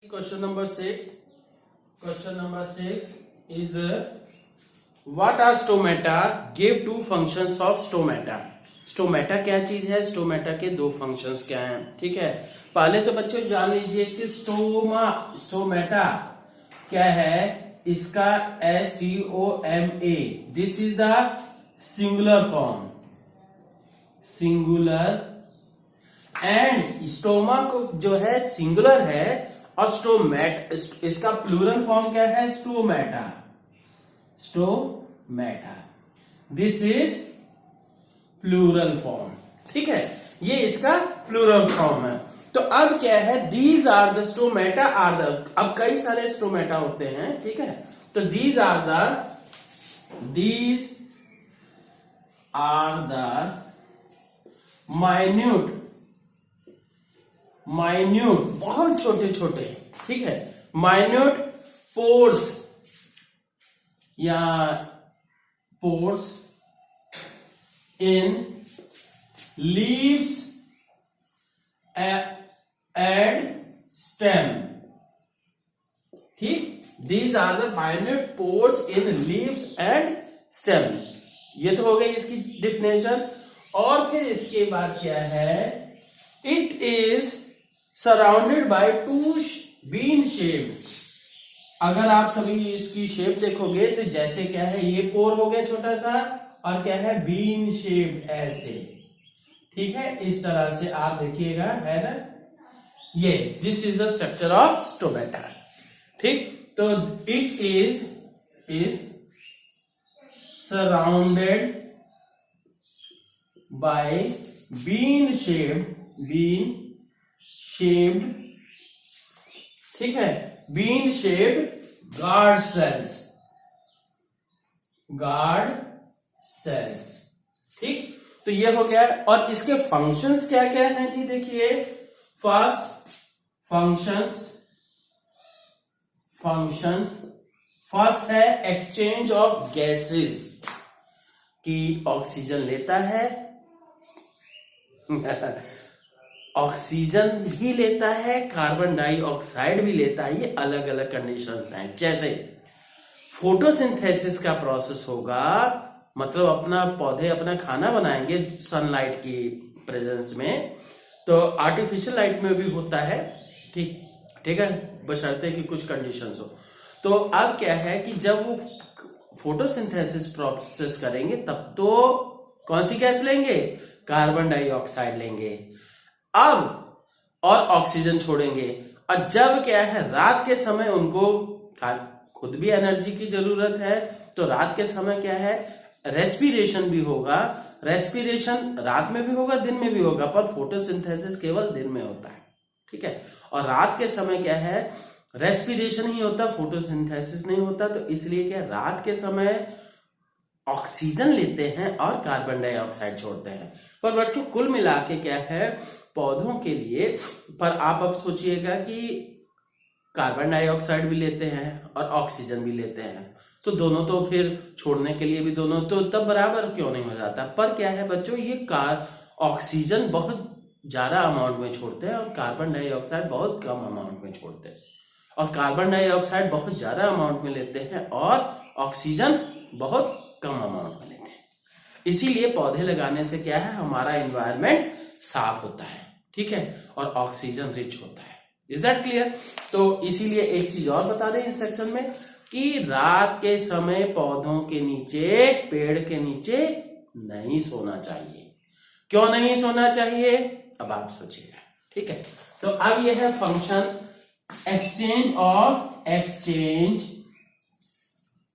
Question number 6. Question number 6 is what are stomata? Give two functions of stomata. Stomata क्या चीज है? Stomata के दो फंक्शंस क्या हैं? ठीक है, पहले तो बच्चों जान लीजिए कि स्टोमेटा क्या है। इसका STOMA, this is the singular form, singular, and stoma को जो है सिंगुलर है, और स्टोमेट इसका प्लूरल फॉर्म क्या है? Stomata, stomata, this is plural form. ठीक है, ये इसका प्लूरल फॉर्म है। तो अब क्या है? These are the stomata are the, अब कई सारे स्टोमेटा होते हैं, ठीक है, तो दीज आर द माइन्यूट, बहुत छोटे छोटे, ठीक है, माइन्यूट पोर्स या pores in leaves and stem. ठीक, these are the minute pores in leaves and stem. ये तो हो गई इसकी डिफिनेशन। और फिर इसके बाद क्या है? It is surrounded by two bean shape. अगर आप सभी इसकी शेप देखोगे तो जैसे क्या है, ये पोर हो गया छोटा सा, और क्या है? बीन शेप ऐसे। ठीक है, इस तरह से आप देखिएगा, है ना, ये this is the structure of stomata. ठीक, तो it is surrounded by bean shaped, ठीक है, बीन शेप्ड गार्ड सेल्स। ठीक, तो ये हो गया। और इसके फंक्शंस क्या क्या हैं जी? देखिए, फर्स्ट है एक्सचेंज ऑफ गैसेस, कि ऑक्सीजन लेता है ऑक्सीजन भी लेता है, कार्बन डाइऑक्साइड भी लेता है। ये अलग अलग कंडीशंस हैं। जैसे फोटोसिंथेसिस का प्रोसेस होगा, मतलब अपना पौधे अपना खाना बनाएंगे सनलाइट की प्रेजेंस में, तो आर्टिफिशियल लाइट में भी होता है। ठीक है, बशर्ते कि कुछ कंडीशंस हो। तो अब क्या है कि जब वो फोटोसिंथेसिस प्रोसेस करेंगे तब तो कौन सी गैस लेंगे? कार्बन डाइऑक्साइड लेंगे। अब और ऑक्सीजन छोड़ेंगे। और जब क्या है, रात के समय उनको खुद भी एनर्जी की जरूरत है, तो रात के समय क्या है? रेस्पिरेशन भी होगा। रेस्पिरेशन रात में भी होगा, दिन में भी होगा, पर फोटोसिंथेसिस केवल दिन में होता है। ठीक है, और रात के समय क्या है? रेस्पिरेशन ही होता, फोटोसिंथेसिस नहीं होता। तो इसलिए क्या, रात के समय ऑक्सीजन लेते हैं और कार्बन डाइऑक्साइड छोड़ते हैं। पर बच्चों कुल मिला के क्या है, पौधों के लिए, पर आप अब सोचिएगा कि कार्बन डाइऑक्साइड भी लेते हैं और ऑक्सीजन भी लेते हैं, तो दोनों तो फिर छोड़ने के लिए भी दोनों तो तब बराबर क्यों नहीं हो जाता? पर क्या है बच्चों, ये ऑक्सीजन बहुत ज्यादा अमाउंट में छोड़ते हैं और कार्बन डाइऑक्साइड बहुत कम अमाउंट में छोड़ते हैं, और कार्बन डाइऑक्साइड बहुत ज्यादा अमाउंट में लेते हैं और ऑक्सीजन बहुत कम अमाउंट में लेते हैं। इसीलिए पौधे लगाने से क्या है, हमारा एनवायरनमेंट साफ होता है, ठीक है, और ऑक्सीजन रिच होता है। Is that clear? तो इसीलिए एक चीज और बता दें इस सेक्शन में, कि रात के समय पौधों के नीचे, पेड़ के नीचे नहीं सोना चाहिए। क्यों नहीं सोना चाहिए? अब आप सोचिएगा। ठीक है, तो अब यह है function exchange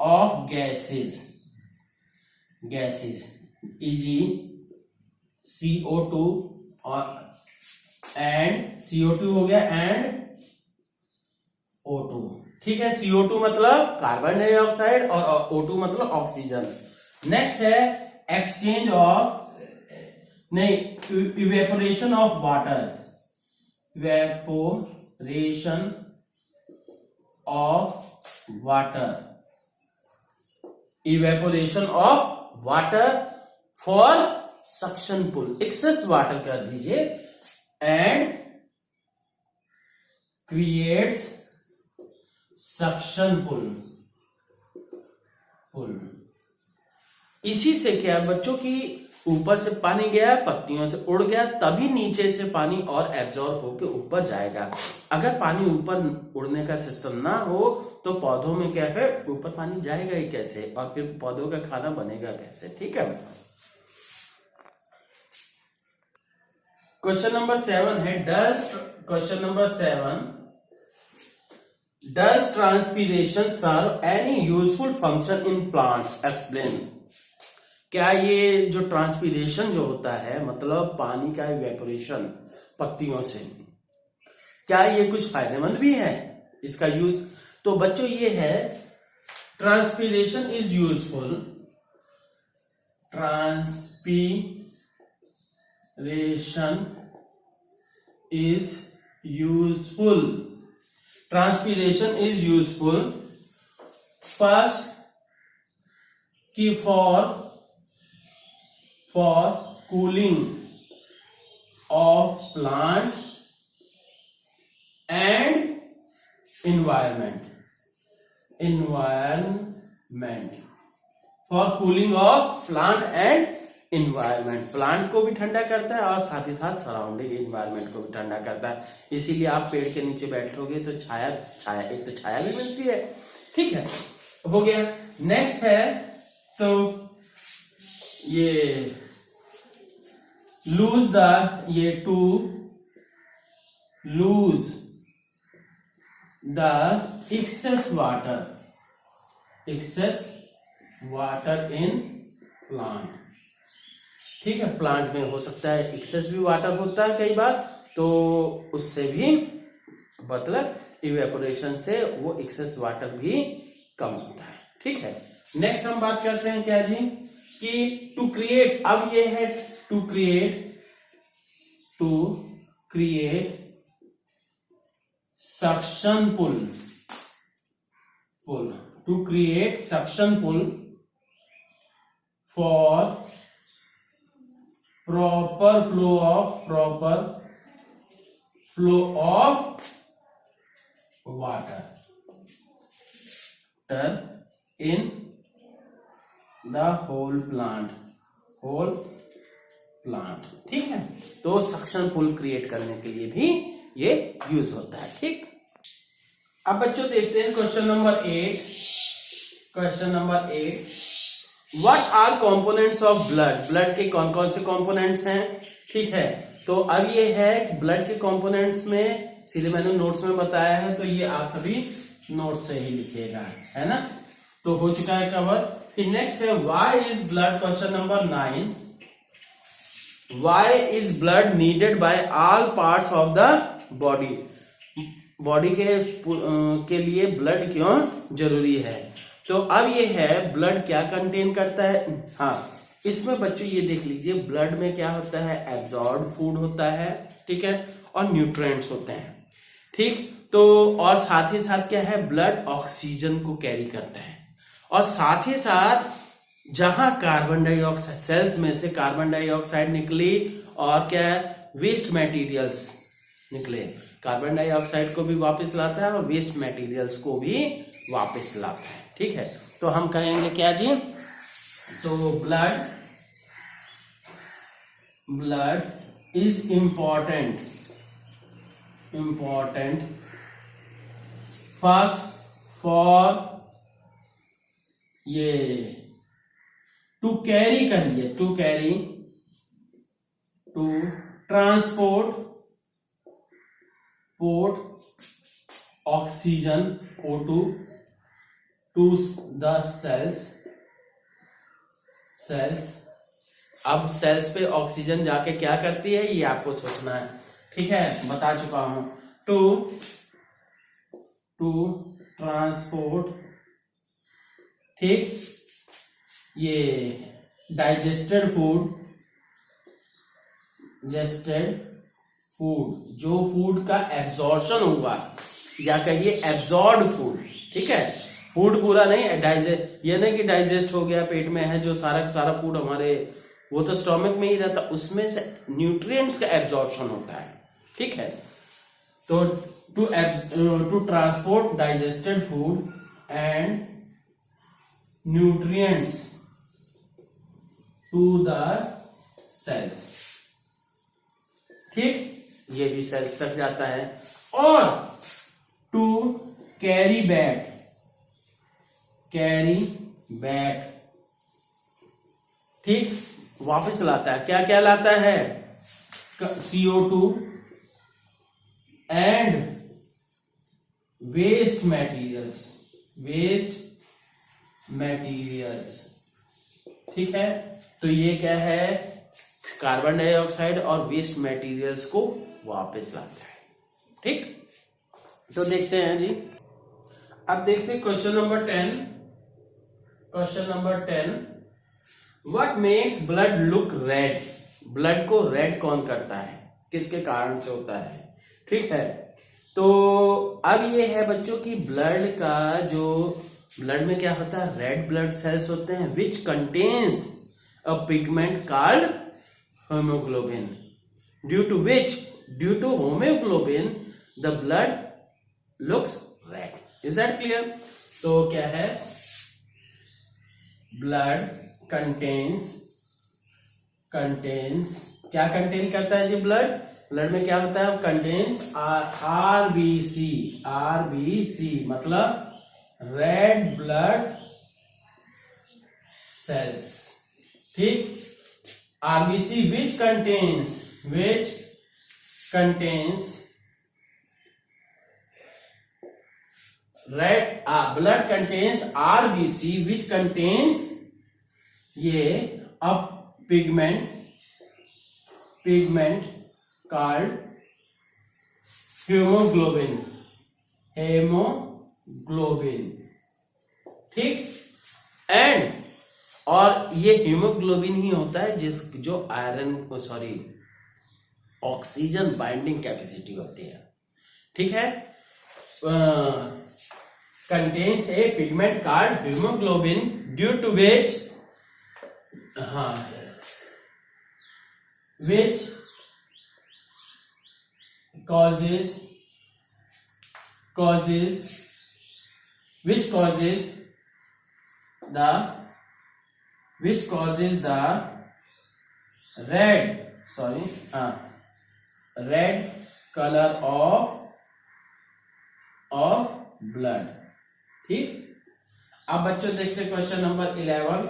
of gases, e.g. CO2 और एंड CO2 हो गया एंड O2। ठीक है, CO2 मतलब कार्बन डाइऑक्साइड और O2 मतलब ऑक्सीजन। नेक्स्ट है एक्सचेंज ऑफ, नहीं, evaporation of water, evaporation of water for suction pull, excess water कर दीजिए, एंड क्रिएट्स सक्शन पुल। इसी से क्या बच्चों की ऊपर से पानी गया, पत्तियों से उड़ गया, तभी नीचे से पानी और एब्जॉर्ब होकर ऊपर जाएगा। अगर पानी ऊपर उड़ने का सिस्टम ना हो तो पौधों में क्या है, ऊपर पानी जाएगा ही कैसे, और फिर पौधों का खाना बनेगा कैसे। ठीक है। क्वेश्चन नंबर 7 है does transpiration serve any useful function in plants, explain. क्या ये जो ट्रांसपीरेशन जो होता है, मतलब पानी का इवेपोरेशन पत्तियों से, क्या ये कुछ फायदेमंद भी है इसका यूज? तो बच्चों ये है, transpiration is useful, transpiration is useful first की for cooling of plant and environment for cooling of plant and environment. Plant को भी ठंडा करता है और साथ ही साथ सराउंडिंग इन्वायरमेंट को भी ठंडा करता है। इसीलिए आप पेड़ के नीचे बैठोगे तो छाया एक तो छाया भी मिलती है। ठीक है, हो गया। नेक्स्ट है तो ये lose the excess water in plant। ठीक है, प्लांट में हो सकता है एक्सेस भी वाटर होता है कई बार, तो उससे भी मतलब इवेपोरेशन से वो एक्सेस वाटर भी कम होता है। ठीक है, नेक्स्ट हम बात करते हैं क्या जी, कि टू क्रिएट, अब ये है to create suction pull, to create suction pull for proper flow of water in the whole plant। ठीक है, तो सक्शन पुल क्रिएट करने के लिए भी ये यूज होता है। ठीक, अब बच्चों देखते हैं question number 8। What are components of blood के कौन कौन से कंपोनेंट्स हैं? ठीक है, तो अब ये है ब्लड के कंपोनेंट्स में, इसीलिए मैंने नोट्स में बताया है, तो ये आप सभी नोट से ही लिखिएगा, है ना। तो हो चुका है कवर। नेक्स्ट है why is blood, question number 9। Why is blood needed bye all parts of the body के लिए ब्लड क्यों जरूरी है? तो अब ये है ब्लड क्या कंटेन करता है। हाँ, इसमें बच्चों ये देख लीजिए, ब्लड में क्या होता है, एब्जॉर्ब फूड होता है, ठीक है, और न्यूट्रिएंट्स होते हैं। ठीक, तो और साथ ही साथ क्या है, ब्लड ऑक्सीजन को कैरी करता है, और साथ ही साथ जहां कार्बन डाइऑक्साइड, सेल्स में से कार्बन डाइऑक्साइड निकली और क्या वेस्ट मटेरियल्स निकले, कार्बन डाइऑक्साइड को भी वापस लाता है और वेस्ट मटेरियल्स को भी वापस लाता है। ठीक है, तो हम कहेंगे क्या जी, तो blood is important first for ये to transport oxygen O2 to the cells. अब सेल्स पे ऑक्सीजन जाके क्या करती है, ये आपको सोचना है। ठीक है, बता चुका हूं। टू ट्रांसपोर्ट, ठीक, ये डाइजेस्टेड फूड, जो फूड का एब्जॉर्प्शन हुआ, या कहिए एब्जॉर्ब्ड फूड। ठीक है, फूड पूरा नहीं, ये नहीं कि डाइजेस्ट हो गया, पेट में है जो सारा फूड हमारे, वो तो स्टोमक में ही रहता, उसमें से न्यूट्रिएंट्स का एब्जॉर्प्शन होता है। ठीक है, तो to transport digested food and nutrients to the cells। ठीक, ये भी सेल्स तक जाता है। और टू कैरी बैक, ठीक, वापस लाता है। क्या क्या लाता है? CO2 एंड वेस्ट मटेरियल्स, ठीक है। तो ये क्या है? कार्बन डाइऑक्साइड और वेस्ट मटेरियल्स को वापस लाता है। ठीक, तो देखते हैं जी। अब देखते हैं question number 10। What makes blood look red? Blood को रेड कौन करता है? किसके कारण से होता है? ठीक है, तो अब ये है बच्चों की ब्लड का जो ब्लड में क्या होता है? रेड ब्लड सेल्स होते हैं which contains a pigment called hemoglobin, due to hemoglobin the blood looks red। is that clear? तो क्या है? blood contains क्या कंटेन करता है जी? ब्लड में क्या होता है? कंटेन्स RBC मतलब रेड ब्लड सेल्स। ठीक, RBC which contains red blood contains RBC which contains ये a pigment called hemoglobin। ठीक, एंड और ये हीमोग्लोबिन ही होता है जो ऑक्सीजन बाइंडिंग कैपेसिटी होती है। ठीक है, contains a pigment called haemoglobin due to which causes the red color of blood। ठीक, अब बच्चों देखते हैं क्वेश्चन नंबर 11।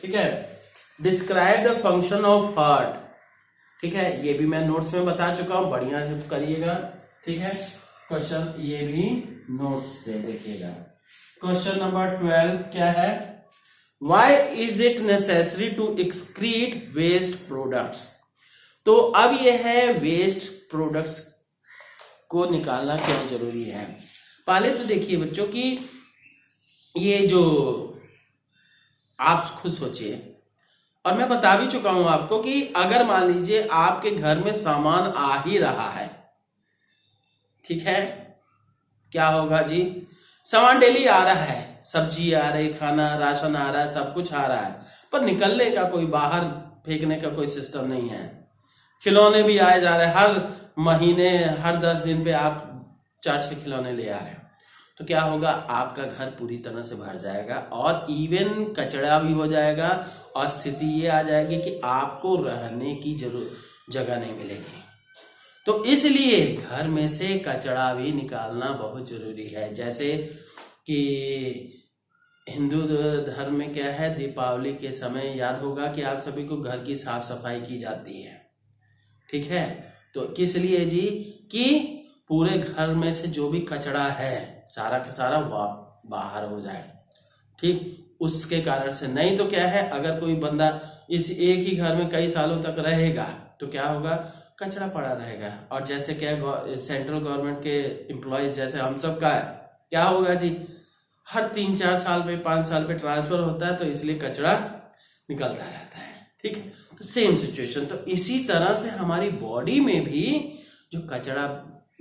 ठीक है, describe the function of heart. ठीक है, ये भी मैं नोट्स में बता चुका हूं, बढ़िया से करिएगा। ठीक है, क्वेश्चन ये भी नोट्स से देखिएगा। क्वेश्चन नंबर 12 क्या है? Why is it necessary to excrete waste products? तो अब यह है वेस्ट प्रोडक्ट्स को निकालना क्यों जरूरी है। पहले तो देखिए बच्चों कि ये जो आप खुद सोचिए, और मैं बता भी चुका हूं आपको कि अगर मान लीजिए आपके घर में सामान आ ही रहा है, ठीक है, क्या होगा जी? सामान डेली आ रहा है, सब्जी आ रही, खाना राशन आ रहा है, सब कुछ आ रहा है, पर निकलने का कोई, बाहर फेंकने का कोई सिस्टम नहीं है। खिलौने भी आए जा रहे हैं, हर महीने हर 10 दिन पे आप 4-6 खिलौने ले आ रहे हैं, तो क्या होगा? आपका घर पूरी तरह से भर जाएगा और इवन कचरा भी हो जाएगा, और स्थिति ये आ जाएगी कि आपको रहने की जगह नहीं मिलेगी। तो इसलिए घर में से कचरा भी निकालना बहुत जरूरी है। जैसे कि हिंदू धर्म में क्या है, दीपावली के समय याद होगा कि आप सभी को घर की साफ सफाई की जाती है। ठीक है, तो किस लिए जी? कि पूरे घर में से जो भी कचरा है सारा का सारा बाहर हो जाए। ठीक, उसके कारण से। नहीं तो क्या है, अगर कोई बंदा इस एक ही घर में कई सालों तक रहेगा तो क्या होगा? कचरा पड़ा रहेगा। और जैसे क्या सेंट्रल गवर्नमेंट के एम्प्लॉयज जैसे हम सब का है, क्या होगा जी? हर 3-4 साल पे 5 साल पे ट्रांसफर होता है, तो इसलिए कचरा निकलता रहता है। ठीक है, तो सेम सिचुएशन। तो इसी तरह से हमारी बॉडी में भी जो कचरा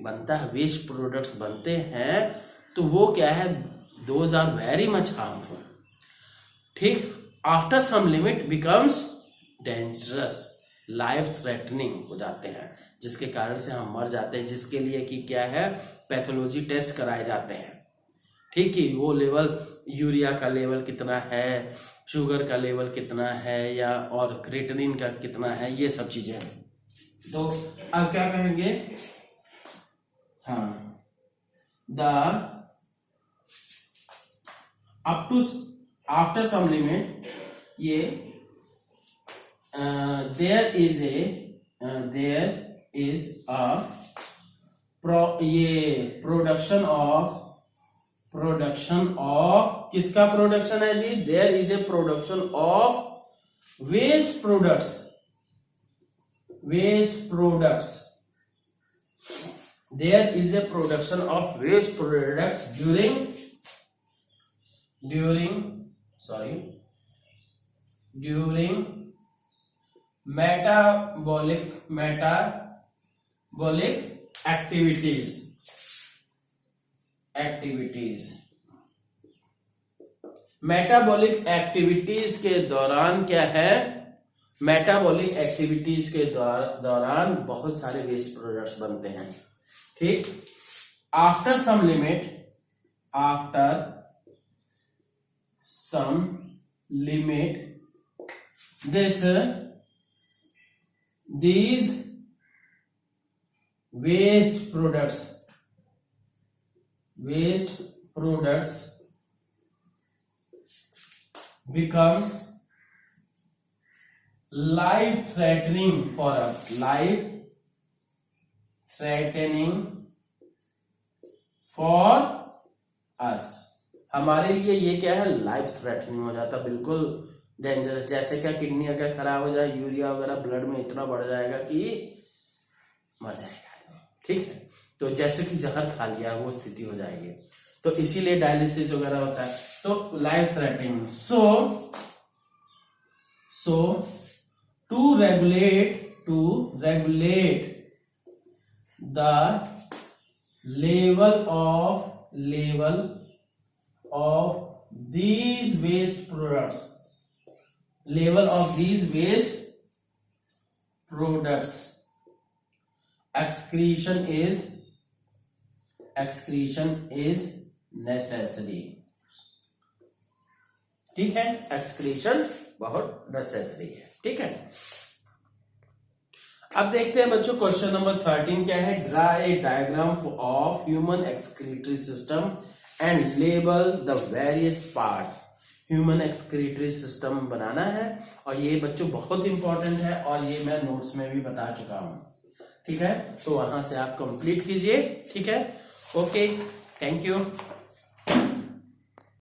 बनता है, वेस्ट प्रोडक्ट्स बनते हैं, तो वो क्या है? Those are very much harmful. ठीक, after some limit becomes dangerous life threatening हो जाते हैं, जिसके कारण से हम मर जाते हैं, जिसके लिए कि क्या है, पैथोलॉजी टेस्ट कराए जाते हैं। ठीक है, वो लेवल, यूरिया का लेवल कितना है, शुगर का लेवल कितना है, या और क्रिएटिनिन का कितना है, ये सब चीजें हैं। तो अब क्या कहेंगे, हाँ, the up to after some limit, ये देयर इज अ ये प्रोडक्शन ऑफ किसका प्रोडक्शन है जी, there is a production of waste products there is a production of waste products during metabolic activities metabolic activities के दौरान क्या है, metabolic activities के दौरान बहुत सारे वेस्ट प्रोडक्ट्स बनते हैं। ठीक, after some limit these waste products becomes life threatening for us, हमारे लिए ये क्या है, लाइफ थ्रेटनिंग हो जाता, बिल्कुल डेंजरस। जैसे क्या, किडनी अगर खराब हो जाए, यूरिया वगैरह ब्लड में इतना बढ़ जाएगा कि मर जाएगा। ठीक है, तो जैसे कि जहर खा लिया वो स्थिति हो जाएगी, तो इसीलिए डायलिसिस वगैरह होता है। तो life threatening, so to regulate the level of these waste products, excretion is necessary। ठीक है, एक्सक्रीशन बहुत नेसेसरी है। ठीक है, अब देखते हैं बच्चों क्वेश्चन नंबर 13 क्या है, draw a diagram of human excretory system and label the various parts. Human excretory system बनाना है, और ये बच्चों बहुत इंपॉर्टेंट है, और ये मैं नोट्स में भी बता चुका हूं। ठीक है, तो वहां से आप कंप्लीट कीजिए। ठीक है, ओके, थैंक यू।